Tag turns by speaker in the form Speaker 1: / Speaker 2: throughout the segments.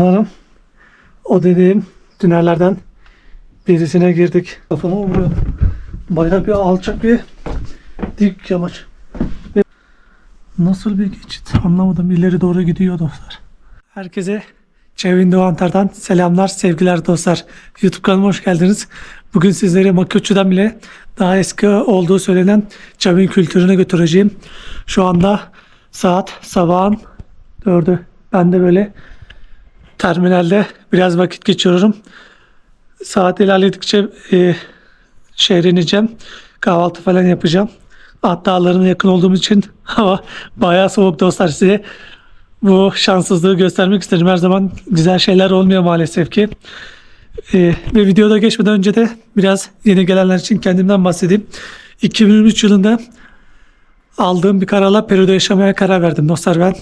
Speaker 1: Sanırım o dediğim tünellerden birisine girdik. Kafama vuruyor. Bayağı bir alçak bir dik yamaç. Nasıl bir geçit anlamadım. İleri doğru gidiyor dostlar. Herkese Çevin Doğantar'dan selamlar, sevgiler dostlar. YouTube kanalıma hoş geldiniz. Bugün sizleri Makyotçu'dan bile daha eski olduğu söylenen Çevin kültürüne götüreceğim. Şu anda saat sabahın 4'ü. Ben de böyle terminalde biraz vakit geçiriyorum. Saat ilerledikçe şehre ineceğim. Kahvaltı falan yapacağım. At Dağları'na yakın olduğum için hava bayağı soğuk dostlar. Size bu şanssızlığı göstermek istedim. Her zaman güzel şeyler olmuyor maalesef ki. Ve videoda geçmeden önce de biraz yeni gelenler için kendimden bahsedeyim. 2023 yılında aldığım bir kararla Peru'da yaşamaya karar verdim dostlar ben.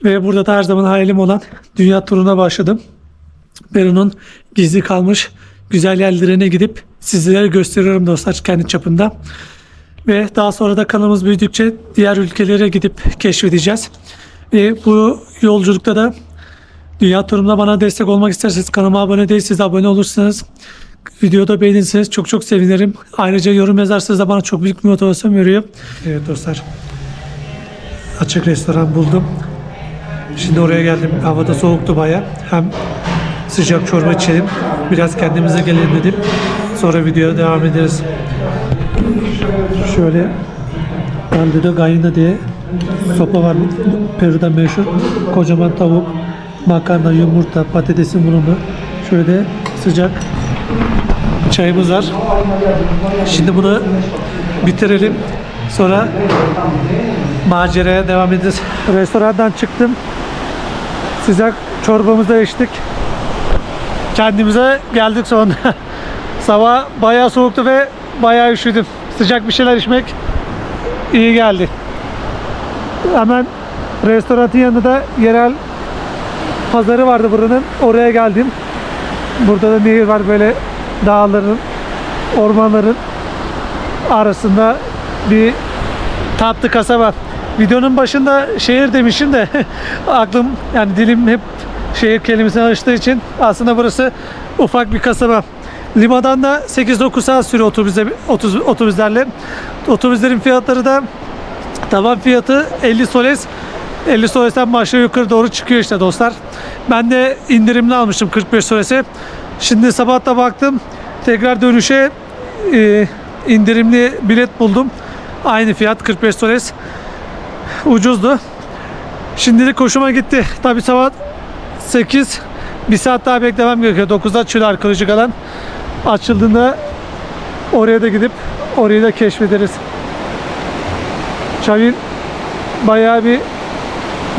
Speaker 1: Ve burada da her zaman hayalim olan dünya turuna başladım. Peru'nun gizli kalmış güzel yerlerine gidip sizlere gösteriyorum dostlar kendi çapımda. Ve daha sonra da kanalımız büyüdükçe diğer ülkelere gidip keşfedeceğiz. Ve bu yolculukta da dünya turumda bana destek olmak isterseniz kanalıma abone değilseniz abone olursanız, videoda beğenirseniz çok çok sevinirim. Ayrıca yorum yazarsanız da bana çok büyük bir motivasyon veriyor. Evet dostlar, açık restoran buldum. Şimdi oraya geldim. Havada soğuktu baya. Hem sıcak çorba içelim, biraz kendimize gelelim dedim. Sonra videoya devam ederiz. Şöyle Caldo Gallina diye sopa var. Peru'da meşhur. Kocaman tavuk, makarna, yumurta, patatesin bulunduğu. Şöyle sıcak çayımız var. Şimdi bunu bitirelim. Sonra maceraya devam edeceğiz. Restorandan çıktım. Sıcak çorbamızı içtik. Kendimize geldik sonra. Sabah bayağı soğuktu ve bayağı üşüdüm. Sıcak bir şeyler içmek iyi geldi. Hemen restoranın yanında yerel pazarı vardı buranın. Oraya geldim. Burada da nehir var, böyle dağların, ormanların arasında bir tatlı kasaba. Videonun başında şehir demişim de aklım, yani dilim hep şehir kelimesine alıştığı için aslında burası ufak bir kasaba. Limadan da 8-9 saat sürüyor otobüslerle. Otobüslerin fiyatları da taban fiyatı 50 soles. 50 soles'ten başlıyor, yukarı doğru çıkıyor işte dostlar. Ben de indirimli almıştım 45 soles'e. Şimdi sabah da baktım. Tekrar dönüşe indirimli bilet buldum. Aynı fiyat 45 soles. Ucuzdu. Şimdilik hoşuma gitti. Tabi sabah 8, bir saat daha beklemem gerekiyor. 9'da açılıyor arkeolojik alan. Açıldığında oraya da gidip orayı da keşfederiz. Çavin bayağı bir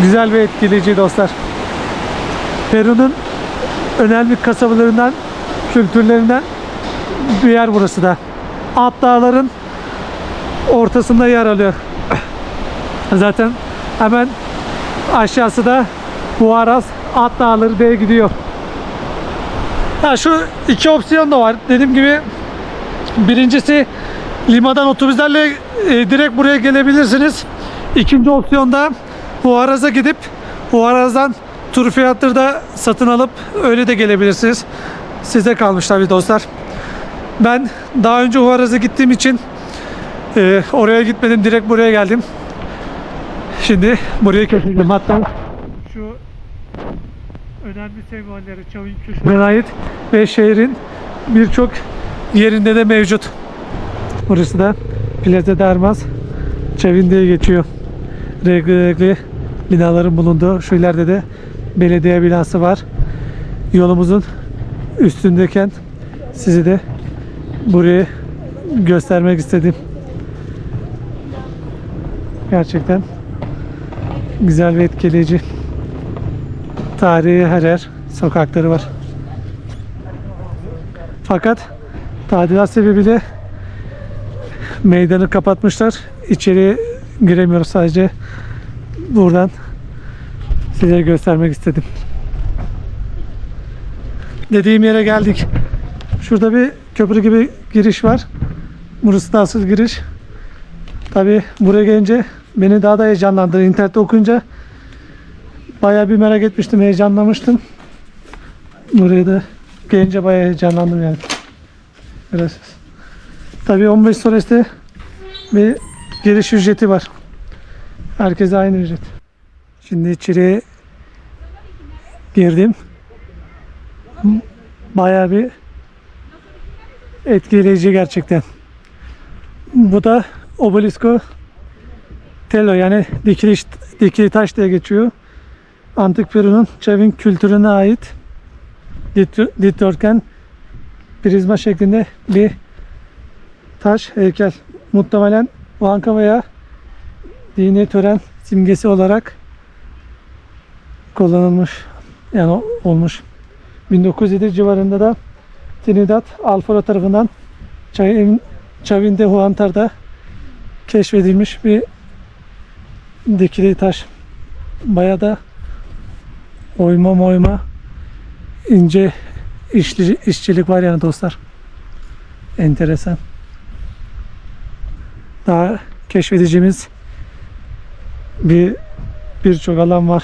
Speaker 1: güzel ve etkileyici dostlar. Peru'nun önemli kasabalarından, kültürlerinden bir yer burası da. Alt dağların ortasında yer alıyor. Zaten hemen aşağısı da Huaraz Alt Dağları diye gidiyor. Ya şu iki opsiyon da var. Dediğim gibi birincisi Lima'dan otobüslerle direkt buraya gelebilirsiniz. İkinci opsiyonda Huaraz'a gidip Huaraz'dan tur fiyatları da satın alıp öyle de gelebilirsiniz. Size kalmış tabii dostlar. Ben daha önce Huaraz'a gittiğim için oraya gitmedim. Direkt buraya geldim. Şimdi buraya kesildim. Hatta şu önemli sembolleri Çavin kültürüne ait ve şehrin birçok yerinde de mevcut. Burası da Plaza de Armas Çavin diye geçiyor. Renkli binaların bulunduğu, şu ileride de belediye binası var. Yolumuzun üstündeyken sizi de burayı göstermek istedim. Gerçekten güzel ve etkileyici. Tarihi her yer, sokakları var. Fakat tadilat sebebiyle meydanı kapatmışlar. İçeri giremiyoruz, sadece buradan size göstermek istedim. Dediğim yere geldik. Şurada bir köprü gibi giriş var. Burası da asıl giriş. Tabi buraya gelince beni daha da heyecanlandırdı. İnternette okuyunca bayağı bir merak etmiştim, heyecanlamıştım. Buraya da gelince bayağı heyecanlandım yani. Biraz. Tabii 15 Soles'te bir giriş ücreti var. Herkese aynı ücret. Şimdi içeriye girdim. Bayağı bir etkileyici gerçekten. Bu da Obelisco Tello, yani dikili taş diye geçiyor. Antik Peru'nun Çavin kültürüne ait dikdörtgen prizma şeklinde bir taş heykel. Muhtemelen banka veya dini tören simgesi olarak kullanılmış, yani olmuş. 1907 civarında da Trinidad Alfaro tarafından Çavin de Huantar'da keşfedilmiş bir dikili taş. Bayağı da oyma ince işçilik var yani dostlar. Enteresan. Daha keşfedeceğimiz birçok alan var.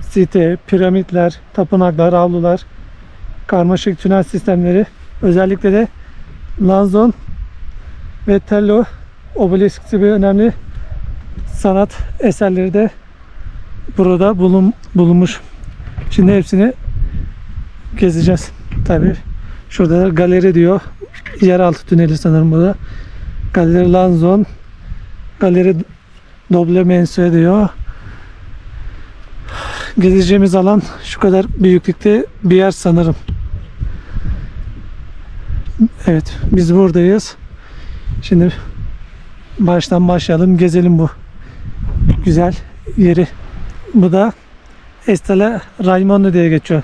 Speaker 1: Site, piramitler, tapınaklar, avlular, karmaşık tünel sistemleri, özellikle de Lanzon ve Tello obelisk gibi önemli sanat eserleri de burada bulunmuş. Şimdi hepsini gezeceğiz. Tabii şurada galeri diyor. Yeraltı tüneli sanırım bu da. Galeri Lanzon, Galeri Doble Mense diyor. Gezeceğimiz alan şu kadar büyüklükte bir yer sanırım. Evet, biz buradayız. Şimdi baştan başlayalım, gezelim bu güzel yeri. Bu da Estela Raimondo diye geçiyor.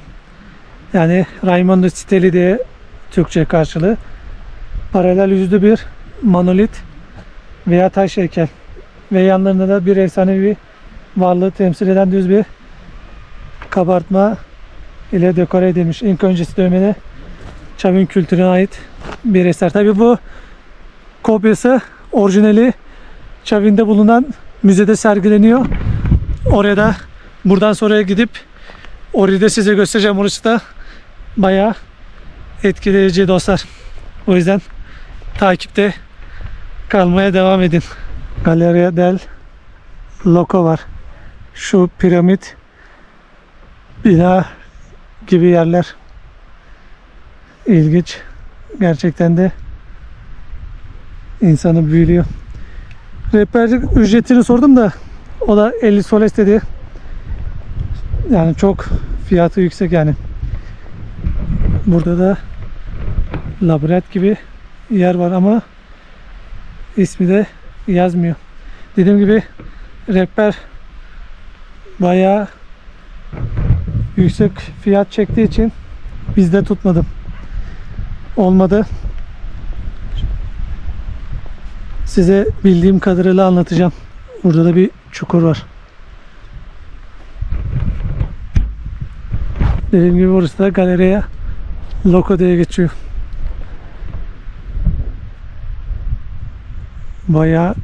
Speaker 1: Yani Raimondo Steli diye Türkçe karşılığı. Paralel yüzlü bir monolit veya taş heykel. Ve yanlarında da bir efsanevi varlığı temsil eden düz bir kabartma ile dekore edilmiş. İlk öncesi dövmeli Çavin kültürüne ait bir eser. Tabi bu kopyası, orijinali Çavin'de bulunan müzede sergileniyor. Oraya da buradan sonraya gidip orayı da size göstereceğim. Orası da bayağı etkileyici dostlar. O yüzden takipte kalmaya devam edin. Galleria del Loco var. Şu piramit, bina gibi yerler. İlginç. Gerçekten de insanı büyülüyor. Rehberlik ücretini sordum da o da 50 soles dedi. Yani çok fiyatı yüksek yani. Burada da labirent gibi yer var ama ismi de yazmıyor. Dediğim gibi rehber bayağı yüksek fiyat çektiği için bizde tutmadım. Olmadı. Size bildiğim kadarıyla anlatacağım. Burada da bir çukur var. Dediğim gibi burası da Galleria Loco diye geçiyor. Bayağı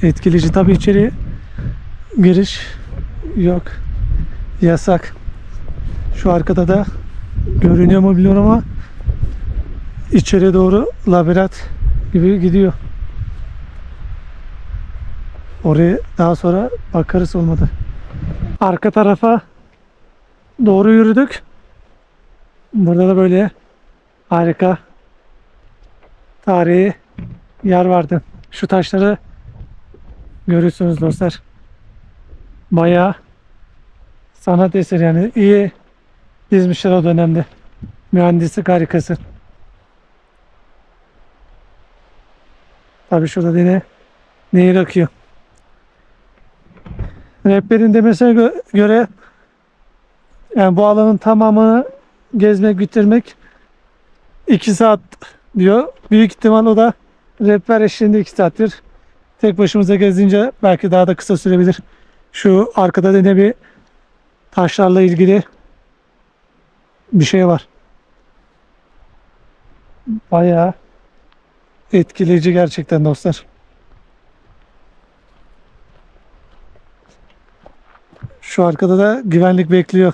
Speaker 1: etkileyici. Tabii içeri giriş yok. Yasak. Şu arkada da görünüyor mu bilmiyorum ama içeri doğru labirent gibi gidiyor. Oraya daha sonra bakarız, olmadı. Arka tarafa doğru yürüdük. Burada da böyle harika tarihi yer vardı. Şu taşları görüyorsunuz dostlar. Bayağı sanat eseri, yani iyi dizmişler o dönemde. Mühendislik harikası. Tabii şurada yine nehir akıyor. Rehberin demesine göre yani bu alanın tamamını gezmek, bitirmek 2 saat diyor. Büyük ihtimal o da rehber eşliğinde 2 saattir. Tek başımıza gezince belki daha da kısa sürebilir. Şu arkada da ne bir taşlarla ilgili bir şey var. Bayağı etkileyici gerçekten dostlar. Şu arkada da güvenlik bekliyor.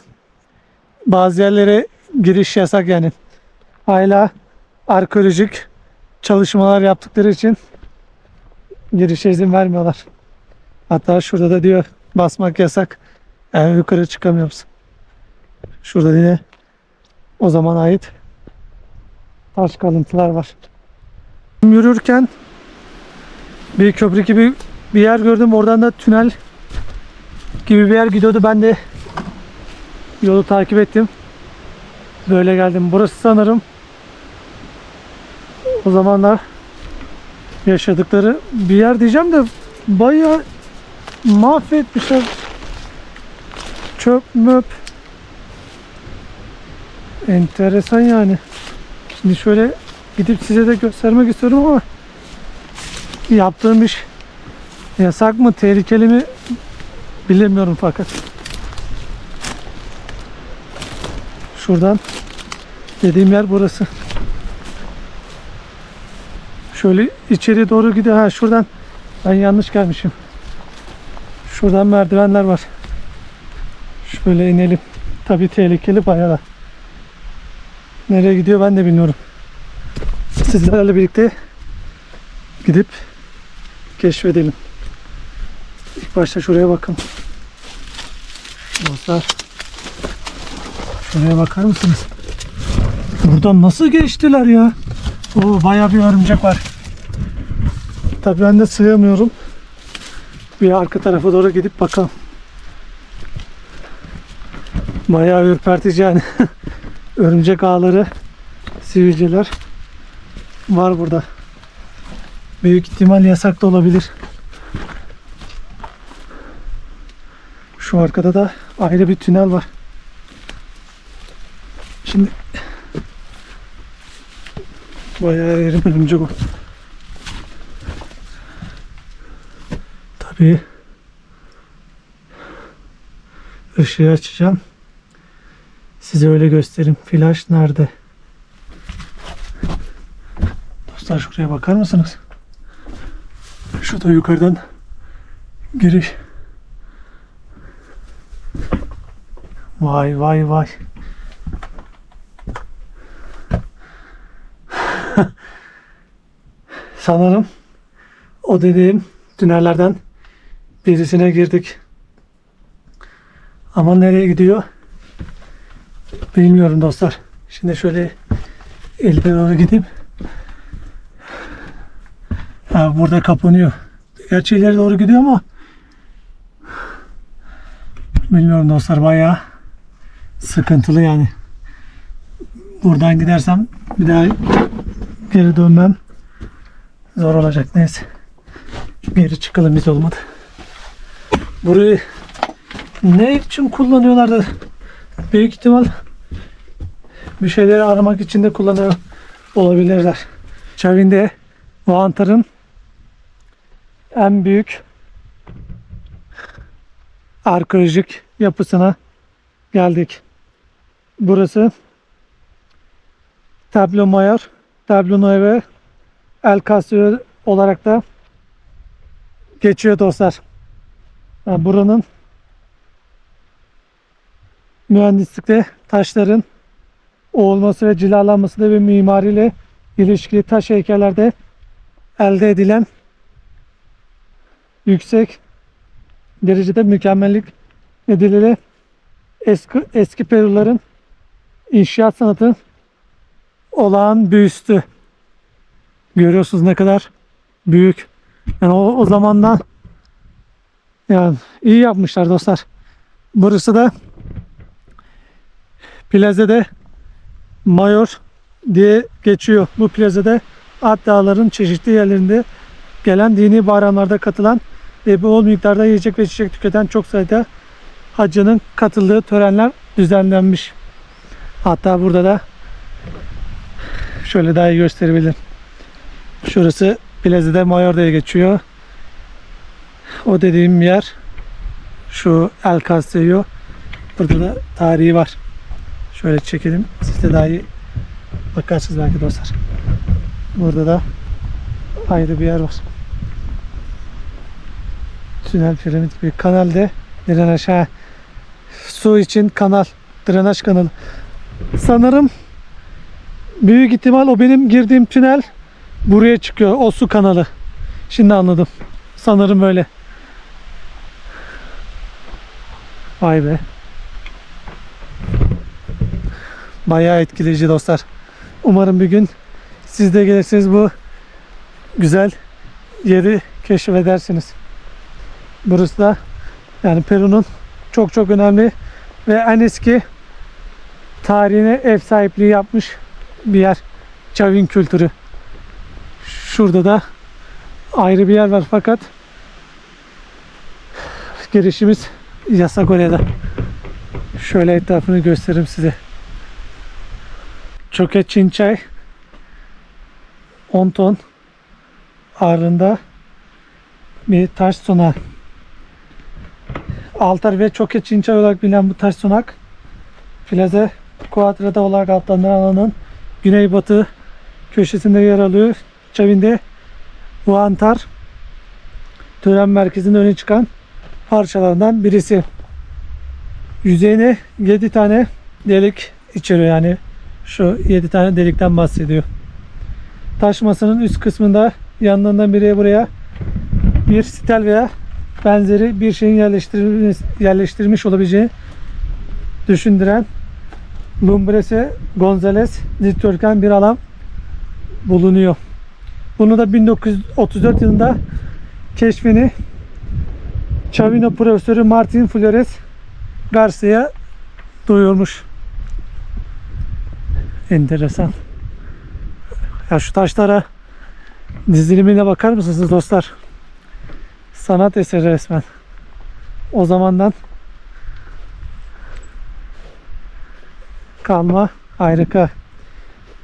Speaker 1: bazı yerlere giriş yasak yani. Hala arkeolojik çalışmalar yaptıkları için girişe izin vermiyorlar. Hatta şurada da diyor basmak yasak. Yani yukarı çıkamıyoruz. Şurada yine o zaman ait taş kalıntılar var. Yürürken bir köprü gibi bir yer gördüm. Oradan da tünel gibi bir yer gidiyordu. Ben de yolu takip ettim. Böyle geldim. Burası sanırım o zamanlar yaşadıkları bir yer diyeceğim de bayağı mahvetmişler. Çöp möp. Enteresan yani. Şimdi şöyle gidip size de göstermek istiyorum ama yaptığım iş yasak mı, tehlikeli mi bilemiyorum fakat. Şuradan dediğim yer burası. Şöyle içeri doğru gidiyor. Ha şuradan ben yanlış gelmişim. Şuradan merdivenler var. Şöyle inelim. Tabii tehlikeli bayağı. Nereye gidiyor ben de bilmiyorum. Sizlerle birlikte gidip keşfedelim. İlk başta şuraya bakın. Dostlar, şuraya bakar mısınız? Buradan nasıl geçtiler ya? Oo, bayağı bir örümcek var. Tabii ben de sığamıyorum. Bir arka tarafa doğru gidip bakalım. Bayağı ürpertici yani. Örümcek ağları, sivilceler var burada. Büyük ihtimal yasak da olabilir. Şu arkada da ayrı bir tünel var. Şimdi bayağı yerim örümcek o. Tabii ışığı açacağım. Size öyle göstereyim. Flash nerede? Dostlar şuraya bakar mısınız? Şu da yukarıdan giriş. Vay vay vay. Sanırım o dediğim tünellerden birisine girdik. Ama nereye gidiyor bilmiyorum dostlar. Şimdi şöyle ileri doğru gideyim. Ha, burada kapanıyor. Gerçi ileri doğru gidiyor ama bilmiyorum dostlar, bayağı sıkıntılı yani. Buradan gidersem bir daha geri dönmem zor olacak. Neyse. Geri çıkalım, biz olmadı. Burayı ne için kullanıyorlardı? Büyük ihtimal bir şeyleri aramak için de kullanıyor olabilirler. Çavinde Vantar'ın en büyük arkeolojik yapısına geldik. Burası Tablo Mayor, Tablo Nueve, El Castillo olarak da geçiyor dostlar. Yani buranın mühendislikte taşların oğulması ve cilalanması da ve mimariyle ilişkili taş heykellerde elde edilen yüksek derecede mükemmellik nedeniyle eski Peruların inşaat sanatı olağan büyüstü. Görüyorsunuz ne kadar büyük. Yani o zamandan yani iyi yapmışlar dostlar. Burası da Plaza'da Mayor diye geçiyor. Bu plazada Alp Dağları'nın çeşitli yerlerinde gelen dini bayramlarda katılan ve bol miktarda yiyecek ve içecek tüketen çok sayıda hacının katıldığı törenler düzenlenmiş. Hatta burada da şöyle daha iyi gösterebilirim. Şurası Plaza'da Mayor diye geçiyor. O dediğim yer şu El Castillo. Burada da tarihi var. Şöyle çekelim. Siz de daha iyi bakarsınız belki dostlar. Burada da ayrı bir yer var. Tünel piramit bir kanalde neden aşağı su için kanal Drenaj kanalı. Sanırım büyük ihtimal o benim girdiğim tünel buraya çıkıyor. O su kanalı. Şimdi anladım. Sanırım öyle. Vay be. Bayağı etkileyici dostlar. Umarım bir gün siz de gelirsiniz, bu güzel yeri keşfedersiniz. Burası da yani Peru'nun çok çok önemli ve en eski tarihine ev sahipliği yapmış bir yer. Chavin kültürü. Şurada da ayrı bir yer var fakat girişimiz yasak oraya da. Şöyle etrafını göstereyim size. Choke Chinchay 10 ton ağırlığında bir taş sunak. Altar ve Choke Chinchay olarak bilinen bu taş sunak Plaza Quadrada olarak adlandırılan alanın güneybatı köşesinde yer alıyor. Chavin'de bu antar tören merkezinin öne çıkan parçalarından birisi. Yüzeyine 7 tane delik içeriyor, yani şu 7 tane delikten bahsediyor. Taş masanın üst kısmında yanlarından biri buraya bir stel veya benzeri bir şeyin yerleştirilmiş olabileceğini düşündüren Lumbrese Gonzales dikdörtgen bir alan bulunuyor. Bunu da 1934 yılında keşfini Chavino profesörü Martin Flores Garcia'ya duyurmuş. Enteresan. Ya şu taşlara dizilimine bakar mısınız dostlar? Sanat eseri resmen. O zamandan kalma, harika.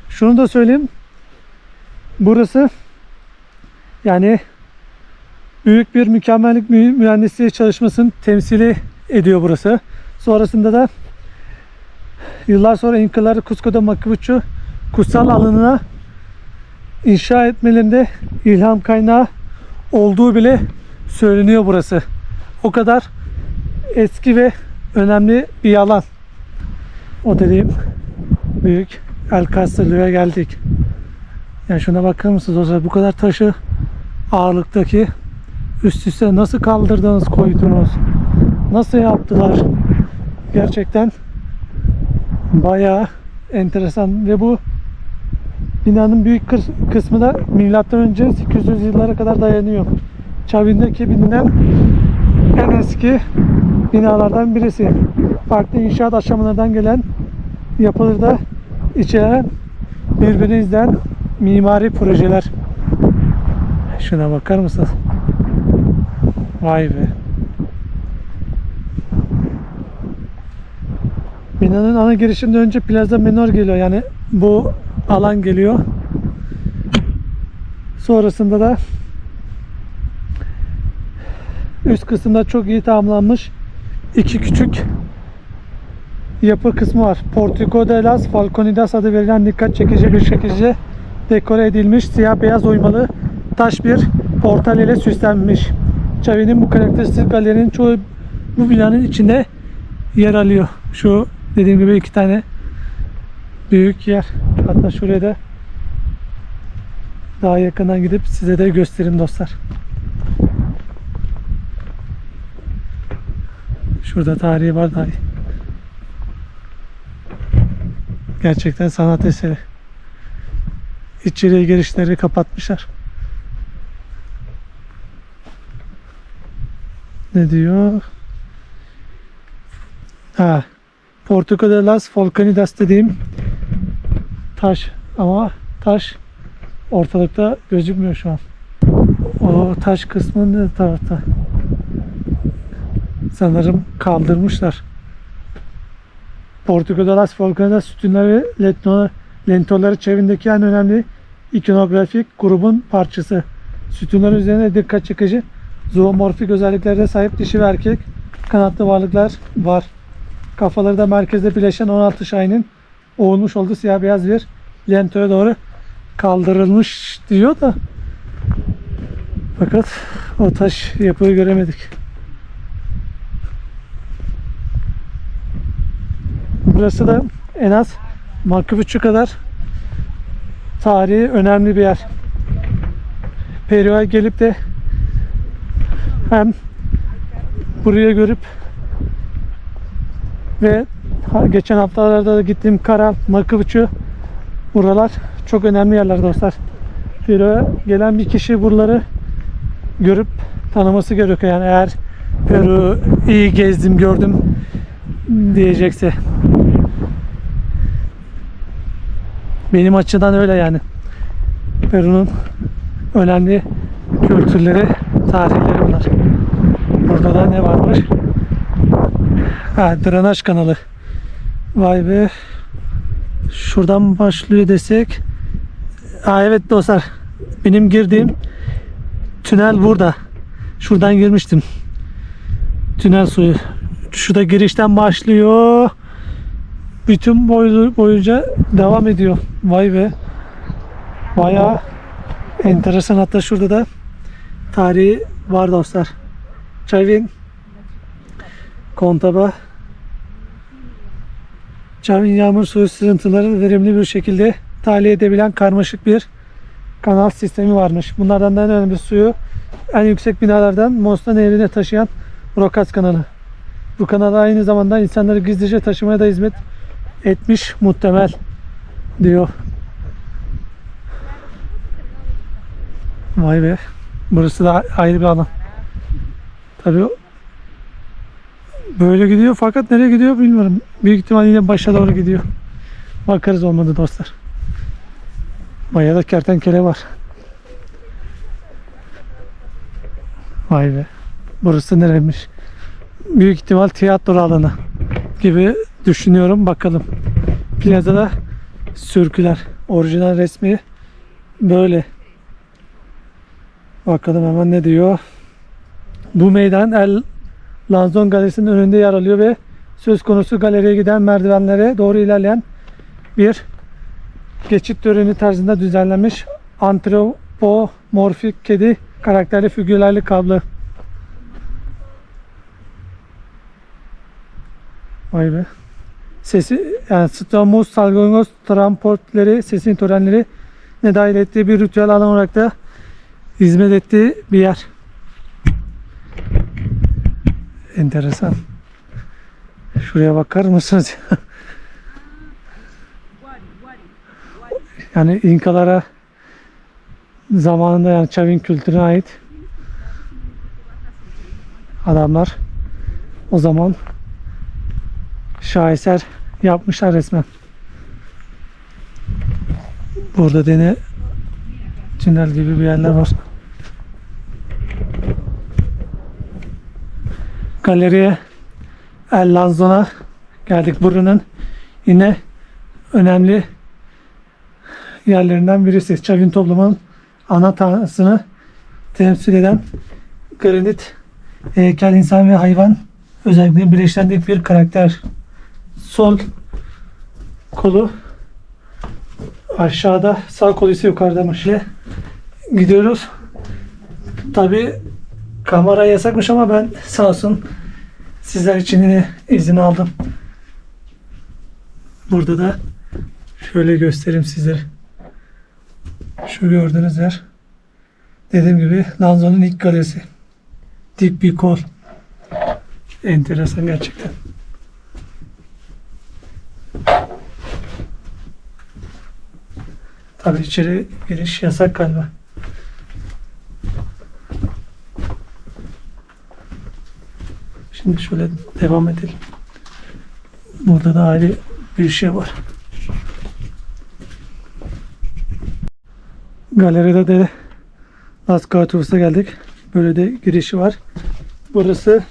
Speaker 1: Şunu da söyleyeyim. Burası yani büyük bir mükemmellik mühendisliği çalışmasını temsili ediyor burası. Sonrasında da yıllar sonra İnkaları Cusco'da Machu kutsal alanına inşa etmelerinde ilham kaynağı olduğu bile söyleniyor burası. O kadar eski ve önemli bir alan. O dediğim büyük El Castillo'ya geldik. Yani şuna bakar mısınız? O zaman bu kadar taşı ağırlıktaki üst üste nasıl kaldırdınız, koydunuz? Nasıl yaptılar? Gerçekten bayağı enteresan ve bu binanın büyük kısmı da M.Ö. 800 yıllara kadar dayanıyor. Chavin'deki bilinen en eski binalardan birisi. Farklı inşaat aşamalarından gelen yapıları da içeren birbirini izleyen mimari projeler. Şuna bakar mısınız? Vay be. Binanın ana girişinden önce Plaza Menor geliyor. Yani bu alan geliyor. Sonrasında da üst kısımda çok iyi tamamlanmış iki küçük yapı kısmı var. Portico de las Falconidas adı verilen dikkat çekici bir şekilde dekore edilmiş siyah beyaz oymalı taş bir portal ile süslenmiş. Chavin'in bu karakteristik galerinin çoğu bu binanın içinde yer alıyor. Şu dediğim gibi iki tane büyük yer. Hatta şuraya da daha yakından gidip size de göstereyim dostlar. Şurada tarihi var dahi. Gerçekten sanat eseri. İçeriye girişleri kapatmışlar. Ne diyor? Ha, Portico de las Falconidas dediğim taş, ama taş ortalıkta gözükmüyor şu an. O taş kısmı ne tarafta? Sanırım kaldırmışlar. Portico de las Falconidas sütunları ve lentoları Chavin'deki en önemli ikonografik grubun parçası. Sütunların üzerinde dikkat çekici zoomorfik özelliklere sahip dişi ve erkek kanatlı varlıklar var. Kafaları da merkezde birleşen 16 şahinin oğulmuş olduğu siyah beyaz bir lentoya doğru kaldırılmış diyor da, fakat o taş yapıyı göremedik. Burası da en az Makubuçu kadar tarihi önemli bir yer. Peru'ya gelip de hem buraya görüp ve geçen haftalarda da gittiğim Caral, Makubuçu, buralar çok önemli yerler dostlar. Peru'ya gelen bir kişi buraları görüp tanıması gerekiyor. Yani eğer Peru iyi gezdim, gördüm diyecekse. Benim açıdan öyle yani. Peru'nun önemli kültürleri, tarihleri bunlar. Burada da ne varmış? Drenaj kanalı. Vay be. Şuradan başlıyor desek. Evet dostlar. Benim girdiğim tünel burada. Şuradan girmiştim. Tünel suyu. Şurada girişten başlıyor. Bütün boyunca devam ediyor. Vay be. Bayağı enteresan. Hatta şurada da tarihi var dostlar. Chavin Kontaba Chavin yağmur suyu sızıntıları verimli bir şekilde tahliye edebilen karmaşık bir kanal sistemi varmış. Bunlardan da en önemli suyu en yüksek binalardan Mosna Nehri'ne taşıyan Rokas kanalı. Bu kanal aynı zamanda insanları gizlice taşımaya da hizmet etmiş muhtemel diyor. Vay be. Burası da ayrı bir alan. Tabii böyle gidiyor fakat nereye gidiyor bilmiyorum. Büyük ihtimal yine başa doğru gidiyor. Bakarız olmadı dostlar. Bayağı da kertenkele var. Vay be. Burası nereymiş? Büyük ihtimal tiyatro alanı gibi düşünüyorum. Bakalım. Plazada sürküler. Orijinal resmi böyle. Bakalım hemen ne diyor. Bu meydan El Lanzon Galerisi'nin önünde yer alıyor ve söz konusu galeriye giden merdivenlere doğru ilerleyen bir geçit töreni tarzında düzenlenmiş antropomorfik kedi karakterli figürlerli kablo. Vay be. Sesi yani Stamus, Salgongos, Tramportleri, sesin törenleri ne dahil ettiği bir ritüel alan olarak da hizmet ettiği bir yer. Enteresan. Şuraya bakar mısınız? Yani İnkalara zamanında yani Chavin kültürüne ait adamlar o zaman şaheser yapmışlar resmen. Burada dene tünel gibi bir yerler var. Galeriye El Lanzon'a geldik. Buranın yine önemli yerlerinden birisi. Chavin toplumunun ana tanrısını temsil eden granit heykel, insan ve hayvan özellikle birleştirilmiş bir karakter. Sol kolu aşağıda, sağ kolu ise yukarıdamış. Gidiyoruz. Tabi kamera yasakmış ama ben sağ olsun sizler için yine izin aldım. Burada da şöyle göstereyim sizlere. Şu gördüğünüz yer dediğim gibi Lanzon'un ilk galerisi. Dik bir kol. Enteresan gerçekten. Tabii içeri giriş yasak galiba. Şimdi şöyle devam edelim. Burada da ayrı bir şey var. Galeride de Las Cavatos'a geldik. Böyle de girişi var. Burası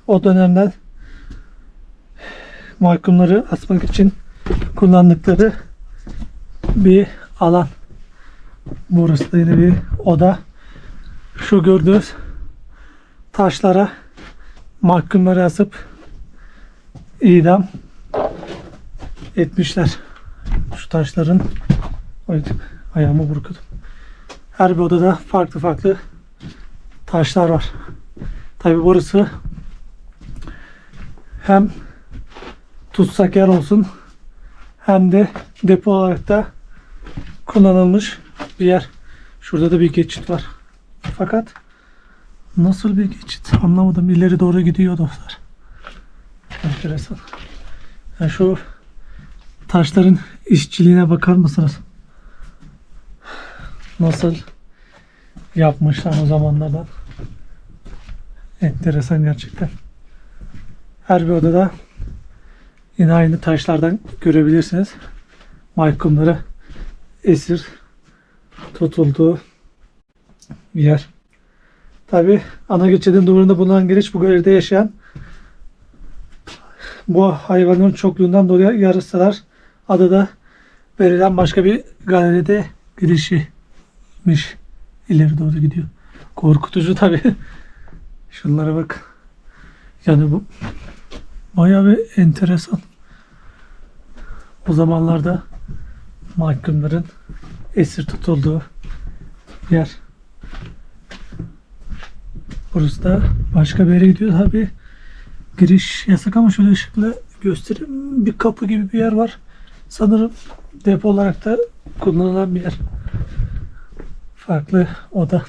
Speaker 1: o dönemden mahkumları asmak için kullandıkları bir alan. Burası da yine bir oda. Şu gördüğünüz taşlara mahkumları asıp idam etmişler. Şu taşların ayağımı burkudum. Her bir odada farklı farklı taşlar var. Tabi burası hem tutsak yer olsun hem de depo olarak da kullanılmış bir yer. Şurada da bir geçit var. Fakat nasıl bir geçit anlamadım. İleri doğru gidiyor dostlar. Enteresan. Yani şu taşların işçiliğine bakar mısınız? Nasıl yapmışlar o zamanlardan. Enteresan gerçekten. Her bir odada yine aynı taşlardan görebilirsiniz. Mahkumlara esir tutulduğu bir yer. Tabi ana geçidin duvarında bulunan giriş bu galeride yaşayan bu hayvanın çokluğundan dolayı yarısalar adı da verilen başka bir galeride girişiymiş. İleri doğru gidiyor. Korkutucu tabi. Şunlara bak. Yani bu bayağı bir enteresan. O zamanlarda mahkumların esir tutulduğu yer. Burası da başka bir yere gidiyor. Tabi giriş yasak ama şöyle ışıkla göstereyim. Bir kapı gibi bir yer var. Sanırım depo olarak da kullanılan bir yer. Farklı oda.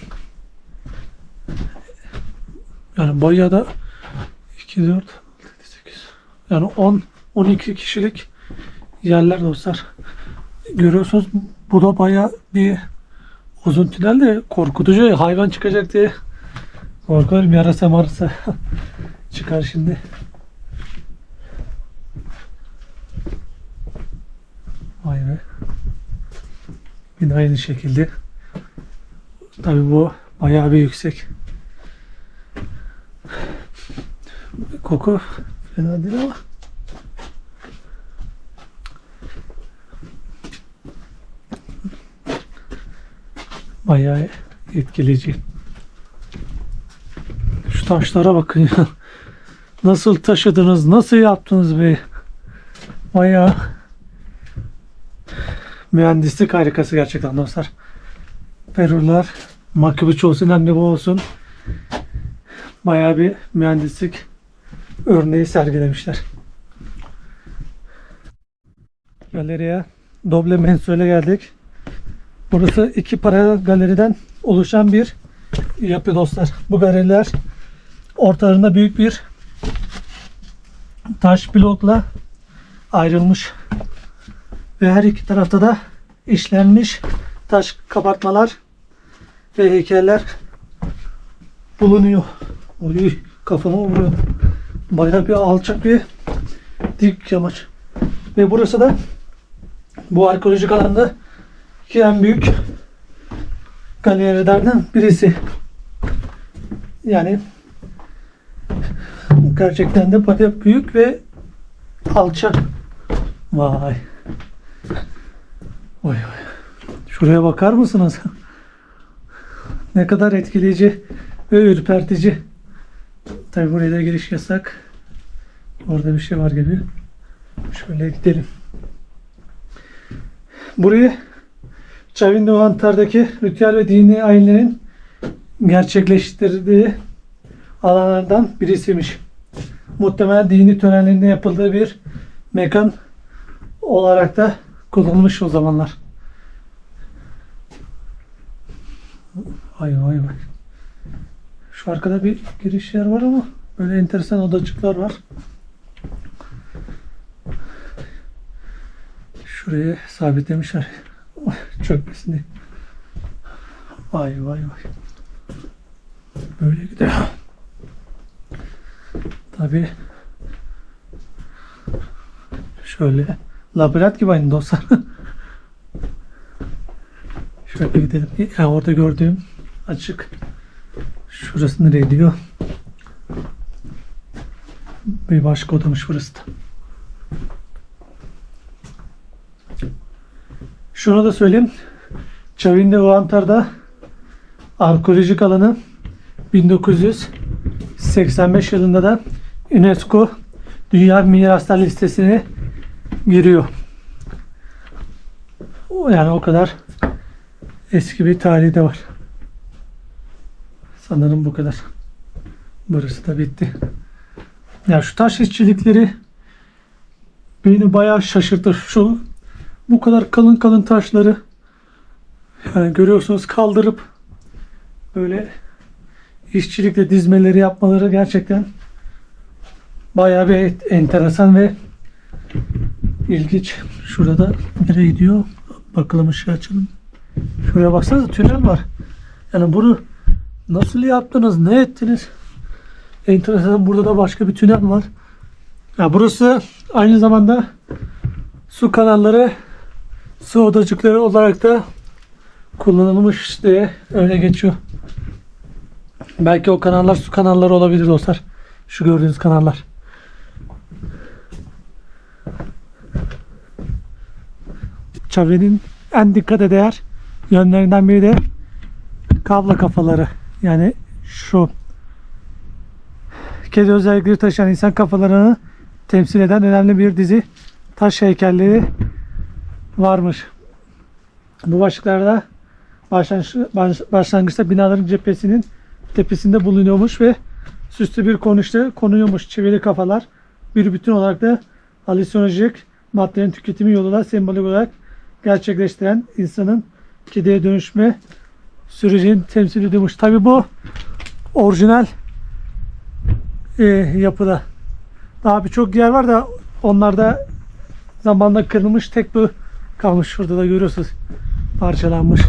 Speaker 1: Yani bayağı da 2, 4, 8 yani 10-12 kişilik yerler dostlar. Görüyorsunuz bu da bayağı bir uzun tünel de korkutucu. Hayvan çıkacak diye korkuyorum. Yarasa marasa çıkar şimdi. Vay be. Yine aynı şekilde. Tabii bu bayağı bir yüksek. Koku fena değil ama bayağı etkileyici. Şu taşlara bakın ya. Nasıl taşıdınız? Nasıl yaptınız be? Bayağı mühendislik harikası gerçekten dostlar. Perular, Machu olsun, anne bu olsun. Bayağı bir mühendislik örneği sergilemişler. Galeriye Doble Mensuel'e geldik. Burası iki paralel galeriden oluşan bir yapı dostlar. Bu galeriler ortalarında büyük bir taş blokla ayrılmış. Ve her iki tarafta da işlenmiş taş kabartmalar ve heykeller bulunuyor. Oy, kafama vuruyor. Bayağı bir alçak bir dik yamaç. Ve burası da bu arkeolojik alanda en büyük galerilerden birisi. Yani gerçekten de bayağı büyük ve alçak. Vay. Oy oy. Şuraya bakar mısınız? Ne kadar etkileyici ve ürpertici. Tabi buraya da giriş yasak. Orada bir şey var gibi. Şöyle gidelim. Burayı Çavindoğantar'daki ritüel ve dini ayinlerin gerçekleştirdiği alanlardan birisiymiş. Muhtemelen dini törenlerinde yapıldığı bir mekan olarak da kullanılmış o zamanlar. Vay vay vay. Şu arkada bir giriş yer var ama böyle enteresan odacıklar var. Şuraya sabitlemişler. Çökmesin diye. Vay vay vay. Böyle gidiyor. Tabii şöyle labirent gibi aynı dostlar. Şöyle gidelim. Yani orada gördüğüm açık. Şurası nereye diyor? Bir başka odamış burası da. Şunu da söyleyeyim. Çavindoğantar'da arkeolojik alanı 1985 yılında da UNESCO Dünya Miraslar listesine giriyor. Yani o kadar eski bir tarihi de var. Sanırım bu kadar. Burası da bitti. Ya şu taş işçilikleri beni bayağı şaşırtır. Bu kadar kalın kalın taşları yani görüyorsunuz kaldırıp böyle işçilikle dizmeleri yapmaları gerçekten bayağı bir enteresan ve ilginç. Şurada nereye gidiyor? Bakalım, ışığı açalım. Şuraya baksanıza, tünel var. Yani bunu nasıl yaptınız? Ne ettiniz? Enteresan, burada da başka bir tünel var. Ya burası aynı zamanda su kanalları, su odacıkları olarak da kullanılmış diye öyle geçiyor. Belki o kanallar su kanalları olabilir dostlar. Şu gördüğünüz kanallar. Çevrenin en dikkate değer yönlerinden biri de kablo kafaları. Yani şu kedi özellikleri taşıyan insan kafalarını temsil eden önemli bir dizi taş heykelleri varmış. Bu başlıklarda başlangıçta binaların cephesinin tepesinde bulunuyormuş ve süslü bir konuşta konuyormuş. Çivili kafalar bir bütün olarak da halüsinojik maddenin tüketimi yoluyla sembolik olarak gerçekleştiren insanın kediye dönüşme sürecini temsil ediyormuş. Tabi bu orijinal yapıda. Daha birçok yer var da onlarda zamanla kırılmış, tek bu kalmış. Şurada da görüyorsunuz, parçalanmış.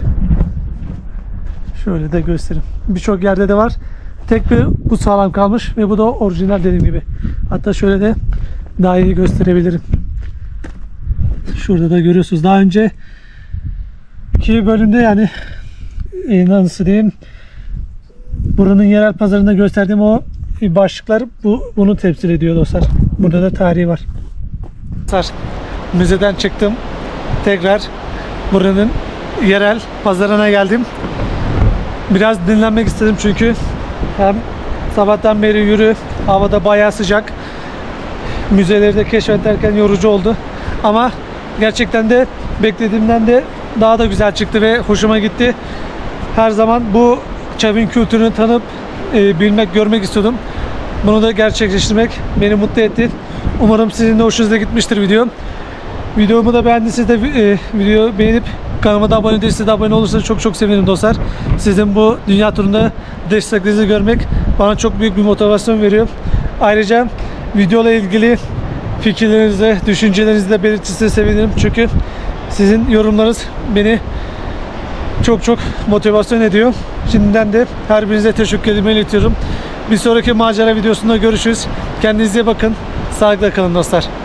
Speaker 1: Şöyle de göstereyim. Birçok yerde de var. Tek bir bu sağlam kalmış ve bu da orijinal dediğim gibi. Hatta şöyle de daha iyi gösterebilirim. Şurada da görüyorsunuz. Daha önce ki bölümde yani nasıl diyeyim, buranın yerel pazarında gösterdiğim o başlıklar bunu temsil ediyor dostlar. Burada da tarihi var. Müzeden çıktım. Tekrar buranın yerel pazarına geldim. Biraz dinlenmek istedim çünkü hem sabahtan beri yürü, havada bayağı sıcak. Müzeleri de keşfederken yorucu oldu. Ama gerçekten de beklediğimden de daha da güzel çıktı ve hoşuma gitti. Her zaman bu Çavin kültürünü tanıp bilmek, görmek istiyordum. Bunu da gerçekleştirmek beni mutlu etti. Umarım sizin de hoşunuza gitmiştir video. Videomu da beğendiyseniz de videoyu beğenip kanalıma da abone değilseniz de abone olursanız çok çok sevinirim dostlar. Sizin bu dünya turunda desteklerinizi görmek bana çok büyük bir motivasyon veriyor. Ayrıca videoyla ilgili fikirlerinizi, düşüncelerinizi de belirtirseniz sevinirim. Çünkü sizin yorumlarınız beni çok çok motivasyon ediyor. Şimdiden de her birinize teşekkürlerimi iletiyorum. Bir sonraki macera videosunda görüşürüz. Kendinize bakın. Sağlıkla kalın dostlar.